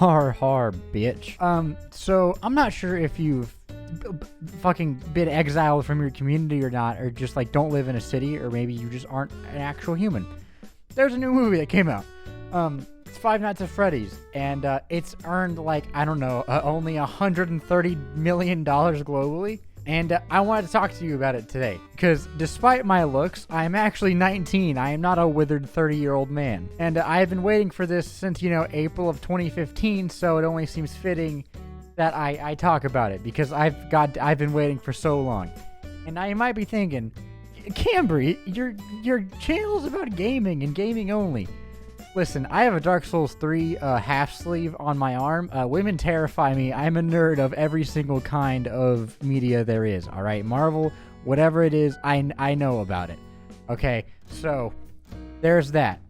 Har, bitch. So I'm not sure if you've fucking been exiled from your community or not, or just like don't live in a city, or maybe you just aren't an actual human. There's a new movie that came out. It's Five Nights at Freddy's, and it's earned like, I don't know, only $130 million globally. And I wanted to talk to you about it today, because despite my looks, I'm actually 19. I am not a withered 30-year-old man. And I have been waiting for this since, April of 2015, so it only seems fitting that I talk about it, because I've been waiting for so long. And now you might be thinking, Cambry, your channel's about gaming and gaming only. Listen, I have a Dark Souls 3 half sleeve on my arm. Women terrify me. I'm a nerd of every single kind of media there is, all right? Marvel, whatever it is, I know about it. Okay, so there's that.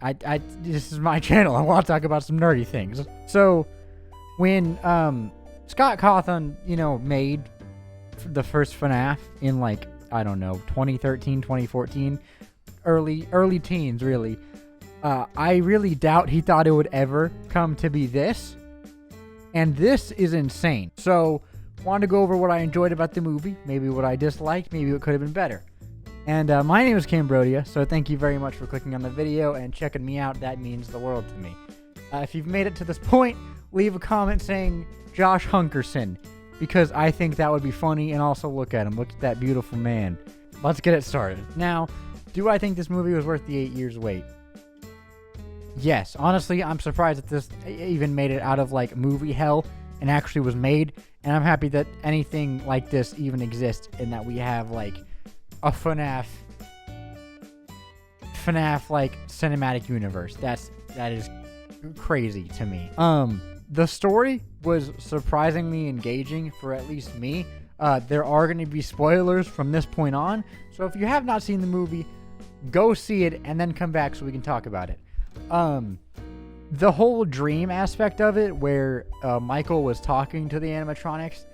This is my channel. I want to talk about some nerdy things. So when Scott Cawthon, made the first FNAF in like, I don't know, 2013, 2014, early teens, really. I really doubt he thought it would ever come to be this. And this is insane. So, wanted to go over what I enjoyed about the movie, maybe what I disliked, maybe what could have been better. And my name is Cambrodia, so thank you very much for clicking on the video and checking me out. That means the world to me. If you've made it to this point, leave a comment saying Josh Hunkerson, because I think that would be funny, and also look at him. Look at that beautiful man. Let's get it started. Now, do I think this movie was worth the 8 years wait? Yes, honestly, I'm surprised that this even made it out of like movie hell and actually was made, and I'm happy that anything like this even exists, and that we have like a FNAF like cinematic universe. That is crazy to me. The story was surprisingly engaging for at least me. There are going to be spoilers from this point on, so if you have not seen the movie, go see it and then come back so we can talk about it. The whole dream aspect of it, where Michael was talking to the animatronics,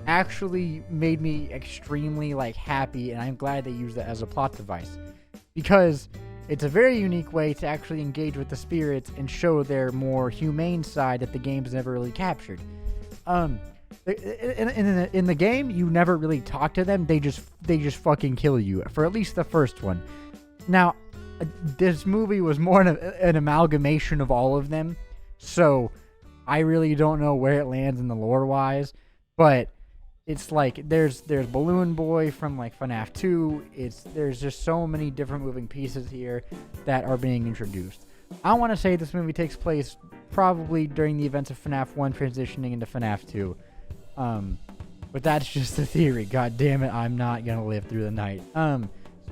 actually made me extremely like happy, and I'm glad they used that as a plot device, because it's a very unique way to actually engage with the spirits and show their more humane side that the game's never really captured. In the game, you never really talk to them. They just fucking kill you, for at least the first one. Now, this movie was more an amalgamation of all of them, so I really don't know where it lands in the lore-wise, but it's like there's Balloon Boy from like FNAF 2. There's just so many different moving pieces here that are being introduced. I want to say this movie takes place probably during the events of FNAF 1 transitioning into FNAF 2. But that's just a theory. God damn it, I'm not gonna live through the night.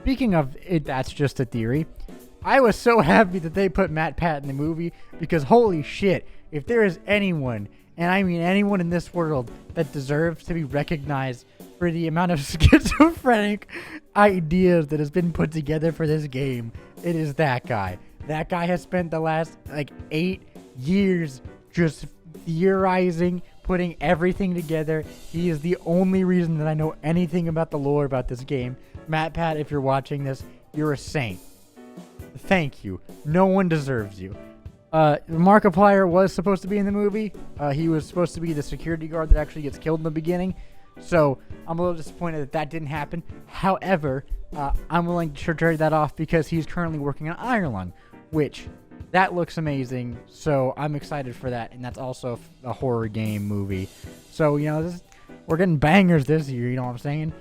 Speaking of it, that's just a theory. I was so happy that they put Matt Pat in the movie, because holy shit, if there is anyone, and I mean anyone in this world, that deserves to be recognized for the amount of schizophrenic ideas that has been put together for this game, it is that guy. That guy has spent the last 8 years just theorizing, putting everything together. He is the only reason that I know anything about the lore about this game. Matt Pat, if you're watching this, you're a saint. Thank you. No one deserves you. Markiplier was supposed to be in the movie. He was supposed to be the security guard that actually gets killed in the beginning. So I'm a little disappointed that didn't happen. However, I'm willing to trade that off, because he's currently working on Iron, which that looks amazing. So I'm excited for that, and that's also a horror game movie. So we're getting bangers this year. You know what I'm saying?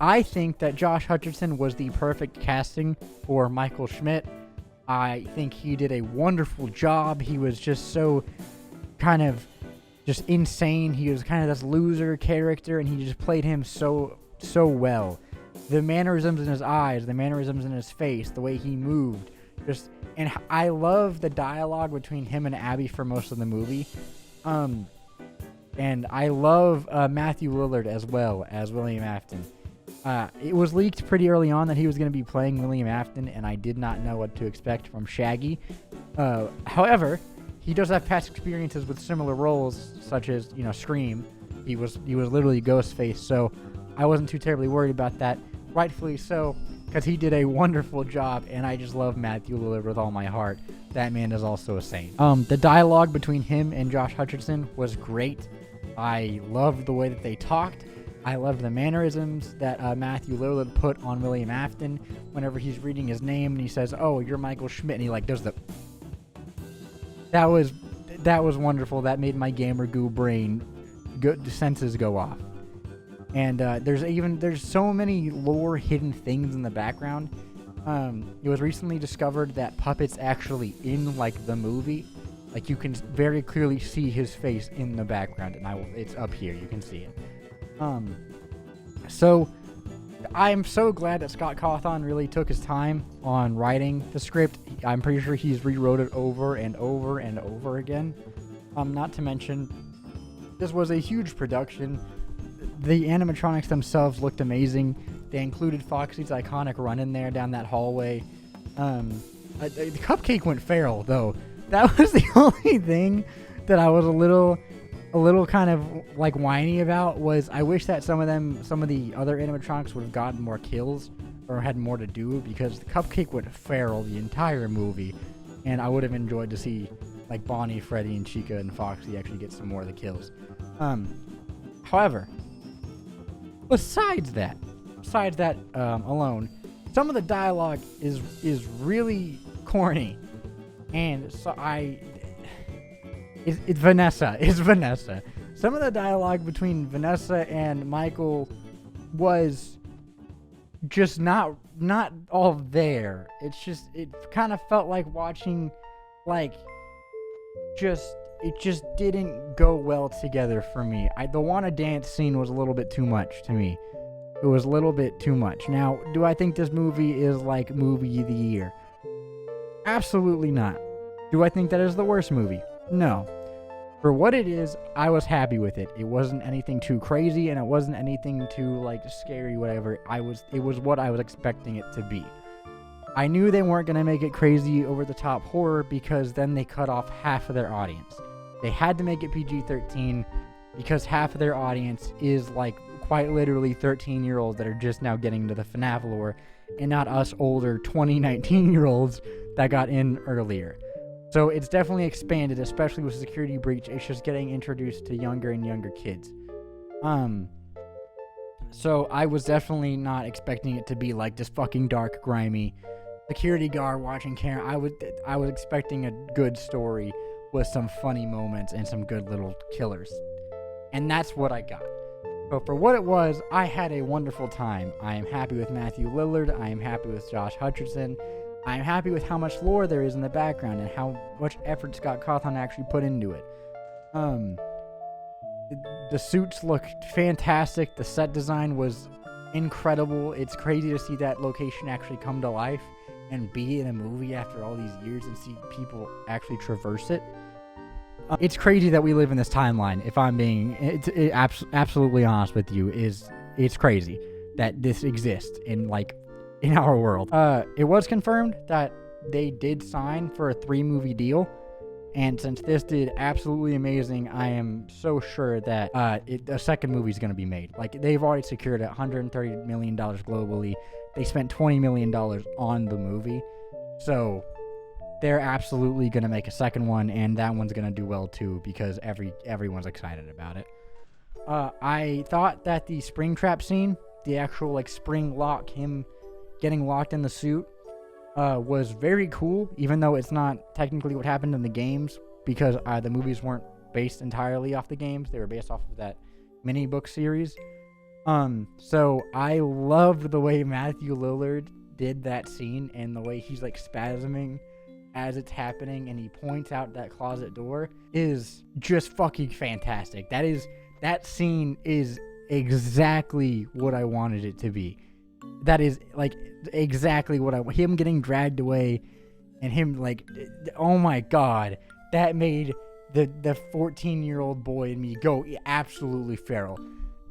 I think that Josh Hutcherson was the perfect casting for Michael Schmidt. I think he did a wonderful job. He was just so kind of just insane. He was kind of this loser character, and he just played him so well. The mannerisms in his eyes, the mannerisms in his face, the way he moved, and I love the dialogue between him and Abby for most of the movie. And I love Matthew Lillard as well as William Afton. It was leaked pretty early on that he was going to be playing William Afton, and I did not know what to expect from Shaggy. However, he does have past experiences with similar roles, such as Scream. He was literally Ghostface, so I wasn't too terribly worried about that. Rightfully so, because he did a wonderful job, and I just love Matthew Lillard with all my heart. that man is also a saint. The dialogue between him and Josh Hutcherson was great. I loved the way that they talked. I loved the mannerisms that Matthew Lillard put on William Afton whenever he's reading his name and he says, "Oh, you're Michael Schmidt," and he like does the. That was wonderful. That made my gamer goo brain senses go off. And there's so many lore hidden things in the background. It was recently discovered that Puppet's actually in like the movie. Like you can very clearly see his face in the background, and it's up here. You can see it. So I'm so glad that Scott Cawthon really took his time on writing the script. I'm pretty sure he's rewrote it over and over and over again. Not to mention, this was a huge production. The animatronics themselves looked amazing. They included Foxy's iconic run in there down that hallway. The cupcake went feral though. That was the only thing that I was a little kind of like whiny about. Was I wish that some of the other animatronics would have gotten more kills or had more to do, because the cupcake went feral the entire movie, and I would have enjoyed to see like Bonnie, Freddy, and Chica and Foxy actually get some more of the kills. However, besides that alone, some of the dialogue is really corny, and so it's Vanessa. Some of the dialogue between Vanessa and Michael was just not all there. It kind of felt like watching it just didn't go well together for me. The wanna dance scene was a little bit too much to me. It was a little bit too much. Now, do I think this movie is like movie of the year? Absolutely not. Do I think that is the worst movie? No. For what it is, I was happy with it. It wasn't anything too crazy, and it wasn't anything too like scary, whatever. It was what I was expecting it to be. I knew they weren't gonna make it crazy over the top horror, because then they cut off half of their audience. They had to make it PG-13 because half of their audience is like quite literally 13-year-olds that are just now getting into the FNAF lore, and not us older 19-year-olds that got in earlier. So it's definitely expanded, especially with Security Breach. It's just getting introduced to younger and younger kids. So I was definitely not expecting it to be like this fucking dark, grimy security guard watching camera. I was expecting a good story with some funny moments and some good little killers. And that's what I got. So for what it was, I had a wonderful time. I am happy with Matthew Lillard. I am happy with Josh Hutcherson. I am happy with how much lore there is in the background and how much effort Scott Cawthon actually put into it. The suits look fantastic. The set design was incredible. It's crazy to see that location actually come to life and be in a movie after all these years and see people actually traverse it. It's crazy that we live in this timeline. If I'm being absolutely honest with you, it's crazy that this exists in our world. It was confirmed that they did sign for a 3-movie deal, and since this did absolutely amazing, I am so sure that a second movie is going to be made. Like, they've already secured $130 million globally. They spent $20 million on the movie, so they're absolutely going to make a second one, and that one's going to do well too, because everyone's excited about it. I thought that the Springtrap scene, the actual spring lock, him getting locked in the suit, was very cool, even though it's not technically what happened in the games, because the movies weren't based entirely off the games. They were based off of that mini book series. So I loved the way Matthew Lillard did that scene, and the way he's spasming as it's happening, and he points out that closet door is just fucking fantastic. That scene is exactly what I wanted it to be. That is exactly what him getting dragged away, and him oh my god, that made the 14-year-old boy in me go absolutely feral.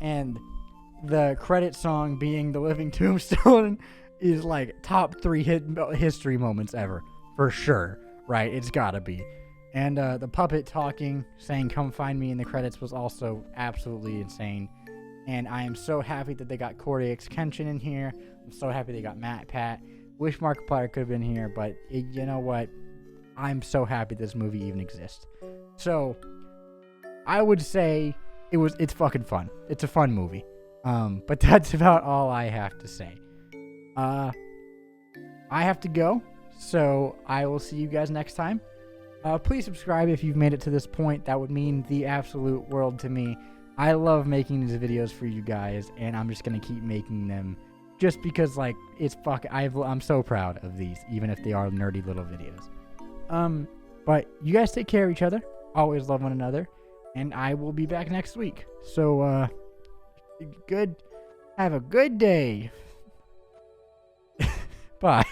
And the credit song being The Living Tombstone is top 3 history moments ever, for sure, right? It's gotta be. And the puppet talking, saying "come find me" in the credits was also absolutely insane. And I am so happy that they got Corey X. Kenshin in here. I'm so happy they got Matt Pat. Wish Markiplier could have been here, but you know what? I'm so happy this movie even exists. So I would say it's fucking fun. It's a fun movie. But that's about all I have to say. I have to go, so I will see you guys next time. Please subscribe if you've made it to this point. That would mean the absolute world to me. I love making these videos for you guys, and I'm just gonna keep making them just because, like, it's I'm so proud of these, even if they are nerdy little videos. But you guys take care of each other. Always love one another, and I will be back next week. So, have a good day. Bye.